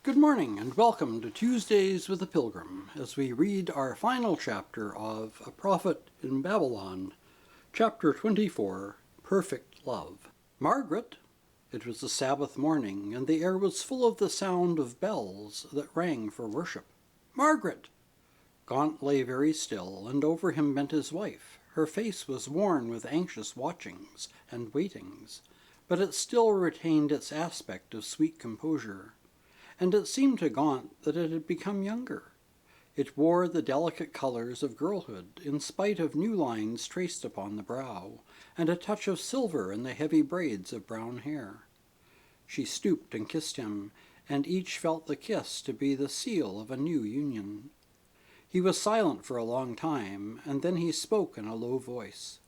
Good morning and welcome to Tuesdays with the Pilgrim as we read our final chapter of A Prophet in Babylon, chapter 24, Perfect Love. Margaret! It was a Sabbath morning and the air was full of the sound of bells that rang for worship. Margaret! Guant lay very still and over him bent his wife. Her face was worn with anxious watchings and waitings, but it still retained its aspect of sweet composure. And it seemed to Guant that it had become younger. It wore the delicate colors of girlhood, in spite of new lines traced upon the brow, and a touch of silver in the heavy braids of brown hair. She stooped and kissed him, and each felt the kiss to be the seal of a new union. He was silent for a long time, and then he spoke in a low voice.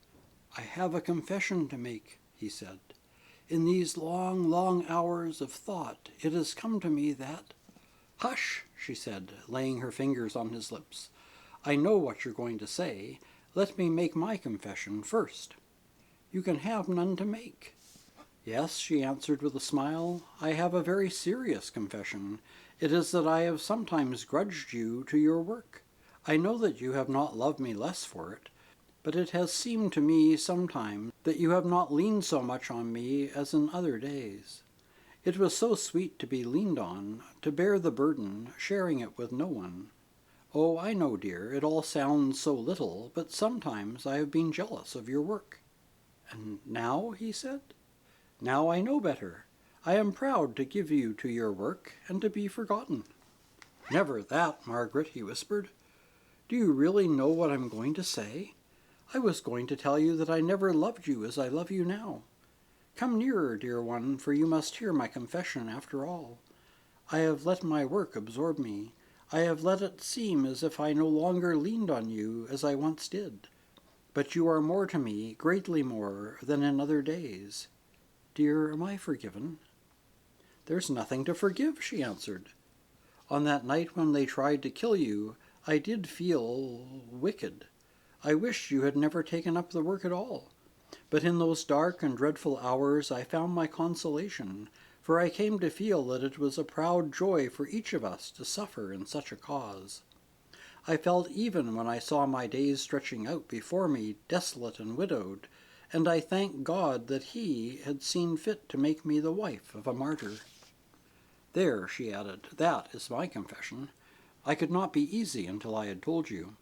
"I have a confession to make," he said. "In these long, long hours of thought, it has come to me that—" "Hush," she said, laying her fingers on his lips. "I know what you're going to say. Let me make my confession first." "You can have none to make." "Yes," she answered with a smile, "I have a very serious confession. It is that I have sometimes grudged you to your work. I know that you have not loved me less for it, but it has seemed to me sometimes that you have not leaned so much on me as in other days. It was so sweet to be leaned on, to bear the burden, sharing it with no one. Oh, I know, dear, it all sounds so little, but sometimes I have been jealous of your work." "And now?" he said. "Now I know better. I am proud to give you to your work and to be forgotten." "Never that, Margaret," he whispered. "Do you really know what I'm going to say? I was going to tell you that I never loved you as I love you now. Come nearer, dear one, for you must hear my confession after all. I have let my work absorb me. I have let it seem as if I no longer leaned on you as I once did. But you are more to me, greatly more, than in other days. Dear, am I forgiven?" "There's nothing to forgive," she answered. "On that night when they tried to kill you, I did feel wicked. I wished you had never taken up the work at all. But in those dark and dreadful hours I found my consolation, for I came to feel that it was a proud joy for each of us to suffer in such a cause. I felt even when I saw my days stretching out before me desolate and widowed, and I thanked God that He had seen fit to make me the wife of a martyr. There," she added, "that is my confession. I could not be easy until I had told you."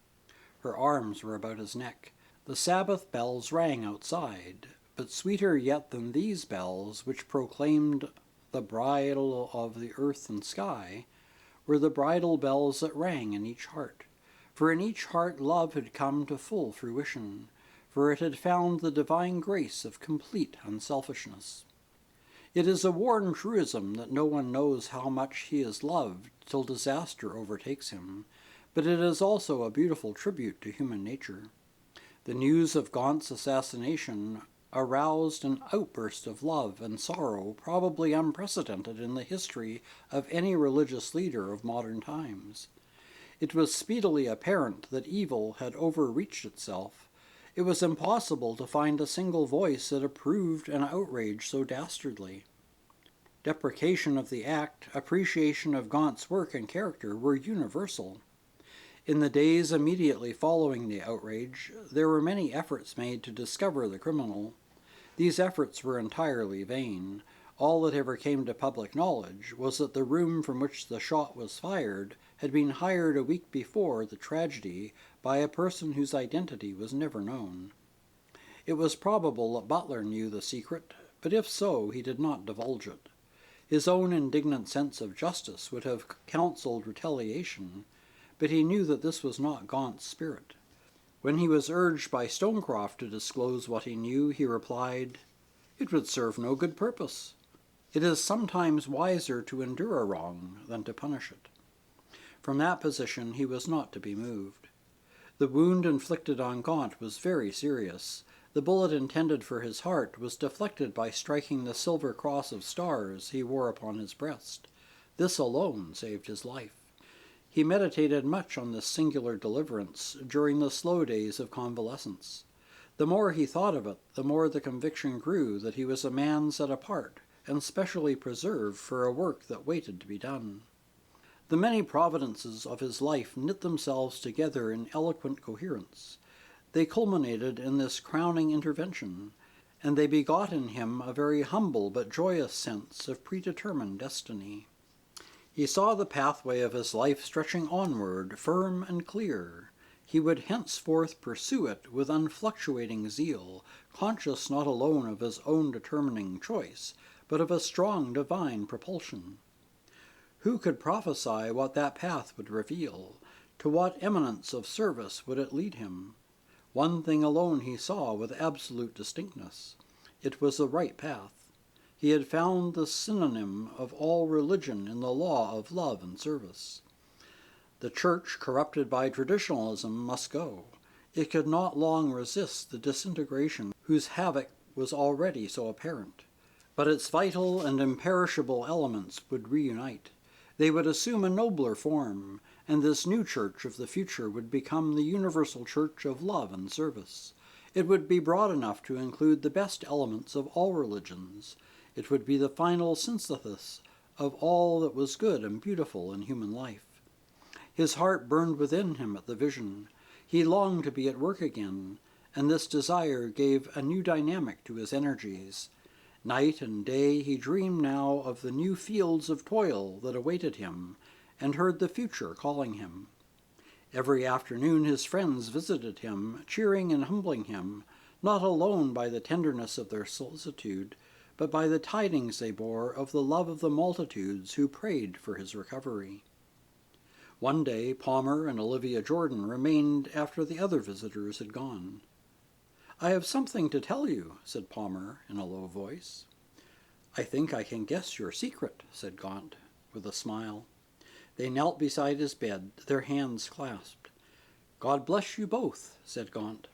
Her arms were about his neck. The Sabbath bells rang outside, but sweeter yet than these bells, which proclaimed the bridal of the earth and sky, were the bridal bells that rang in each heart. For in each heart love had come to full fruition, for it had found the divine grace of complete unselfishness. It is a worn truism that no one knows how much he is loved till disaster overtakes him, but it is also a beautiful tribute to human nature. The news of Gaunt's assassination aroused an outburst of love and sorrow probably unprecedented in the history of any religious leader of modern times. It was speedily apparent that evil had overreached itself. It was impossible to find a single voice that approved an outrage so dastardly. Deprecation of the act, appreciation of Gaunt's work and character were universal. In the days immediately following the outrage, there were many efforts made to discover the criminal. These efforts were entirely vain. All that ever came to public knowledge was that the room from which the shot was fired had been hired a week before the tragedy by a person whose identity was never known. It was probable that Butler knew the secret, but if so, he did not divulge it. His own indignant sense of justice would have counseled retaliation, but he knew that this was not Gaunt's spirit. When he was urged by Stonecroft to disclose what he knew, he replied, "It would serve no good purpose. It is sometimes wiser to endure a wrong than to punish it." From that position he was not to be moved. The wound inflicted on Gaunt was very serious. The bullet intended for his heart was deflected by striking the silver cross of stars he wore upon his breast. This alone saved his life. He meditated much on this singular deliverance during the slow days of convalescence. The more he thought of it, the more the conviction grew that he was a man set apart and specially preserved for a work that waited to be done. The many providences of his life knit themselves together in eloquent coherence. They culminated in this crowning intervention, and they begot in him a very humble but joyous sense of predetermined destiny. He saw the pathway of his life stretching onward, firm and clear. He would henceforth pursue it with unfluctuating zeal, conscious not alone of his own determining choice, but of a strong divine propulsion. Who could prophesy what that path would reveal? To what eminence of service would it lead him? One thing alone he saw with absolute distinctness. It was the right path. He had found the synonym of all religion in the law of love and service. The church, corrupted by traditionalism, must go. It could not long resist the disintegration whose havoc was already so apparent. But its vital and imperishable elements would reunite. They would assume a nobler form, and this new church of the future would become the universal church of love and service. It would be broad enough to include the best elements of all religions. It would be the final synthesis of all that was good and beautiful in human life. His heart burned within him at the vision. He longed to be at work again, and this desire gave a new dynamic to his energies. Night and day he dreamed now of the new fields of toil that awaited him, and heard the future calling him. Every afternoon his friends visited him, cheering and humbling him, not alone by the tenderness of their solicitude, but by the tidings they bore of the love of the multitudes who prayed for his recovery. One day Palmer and Olivia Jordan remained after the other visitors had gone. "I have something to tell you," said Palmer in a low voice. "I think I can guess your secret," said Guant, with a smile. They knelt beside his bed, their hands clasped. "God bless you both," said Guant.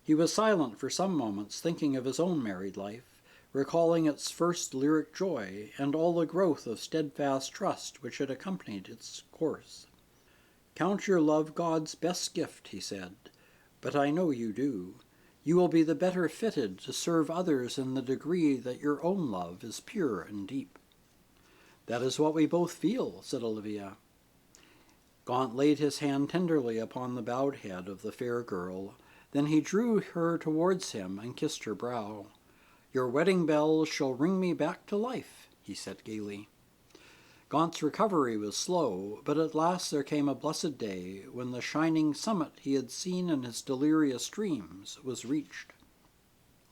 He was silent for some moments, thinking of his own married life, recalling its first lyric joy and all the growth of steadfast trust which had accompanied its course. "Count your love God's best gift," he said, "but I know you do. You will be the better fitted to serve others in the degree that your own love is pure and deep." "That is what we both feel," said Olivia. Guant laid his hand tenderly upon the bowed head of the fair girl. Then he drew her towards him and kissed her brow. "Your wedding bells shall ring me back to life," he said gaily. Gaunt's recovery was slow, but at last there came a blessed day when the shining summit he had seen in his delirious dreams was reached.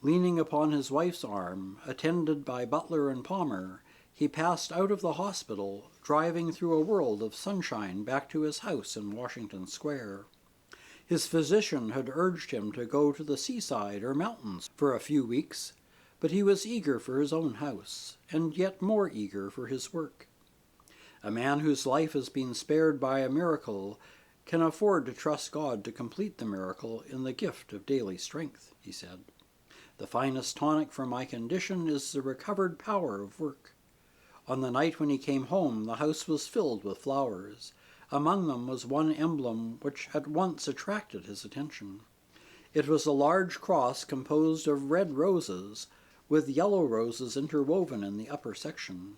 Leaning upon his wife's arm, attended by butler and Palmer, he passed out of the hospital, driving through a world of sunshine back to his house in Washington Square. His physician had urged him to go to the seaside or mountains for a few weeks, but he was eager for his own house, and yet more eager for his work. A man whose life has been spared by a miracle can afford to trust God to complete the miracle in the gift of daily strength, he said. The finest tonic for my condition is the recovered power of work. On the night when he came home, the house was filled with flowers. Among them was one emblem which at once attracted his attention. It was a large cross composed of red roses, with yellow roses interwoven in the upper section.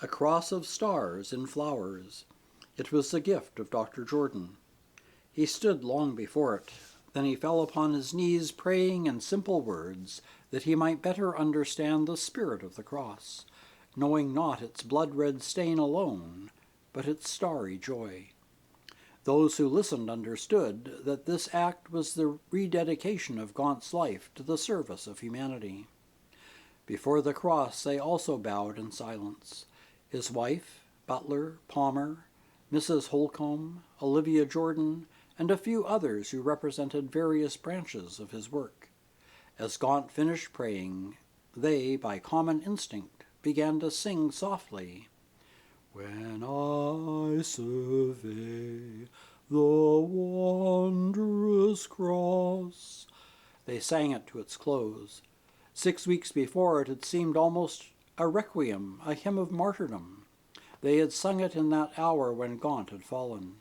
A cross of stars in flowers. It was the gift of Dr. Jordan. He stood long before it. Then he fell upon his knees, praying in simple words that he might better understand the spirit of the cross, knowing not its blood-red stain alone, but its starry joy. Those who listened understood that this act was the rededication of Gaunt's life to the service of humanity. Before the cross they also bowed in silence. His wife, Butler, Palmer, Mrs. Holcomb, Olivia Jordan, and a few others who represented various branches of his work. As Gaunt finished praying, they, by common instinct, began to sing softly, "When I survey the wondrous cross." They sang it to its close. 6 weeks before it had seemed almost a requiem, a hymn of martyrdom. They had sung it in that hour when Guant had fallen.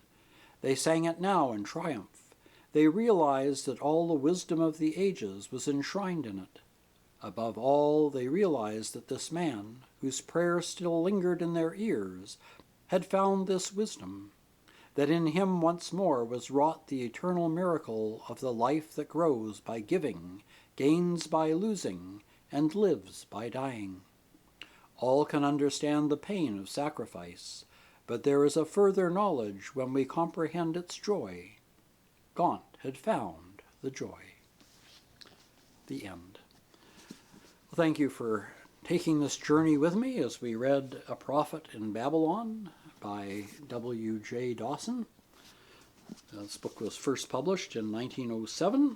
They sang it now in triumph. They realized that all the wisdom of the ages was enshrined in it. Above all, they realized that this man, whose prayers still lingered in their ears, had found this wisdom, that in him once more was wrought the eternal miracle of the life that grows by giving, gains by losing, and lives by dying. All can understand the pain of sacrifice, but there is a further knowledge when we comprehend its joy. Guant had found the joy. The end. Well, thank you for taking this journey with me as we read A Prophet in Babylon by W.J. Dawson. This book was first published in 1907,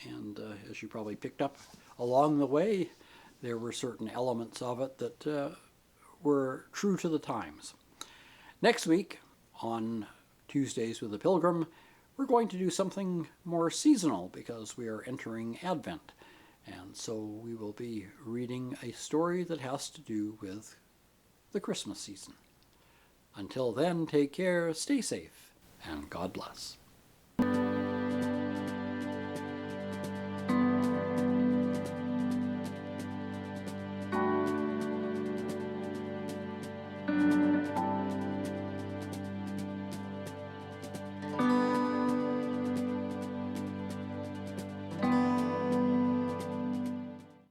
and as you probably picked up along the way, there were certain elements of it that were true to the times. Next week, on Tuesdays with the Pilgrim, we're going to do something more seasonal because we are entering Advent. And so we will be reading a story that has to do with the Christmas season. Until then, take care, stay safe, and God bless.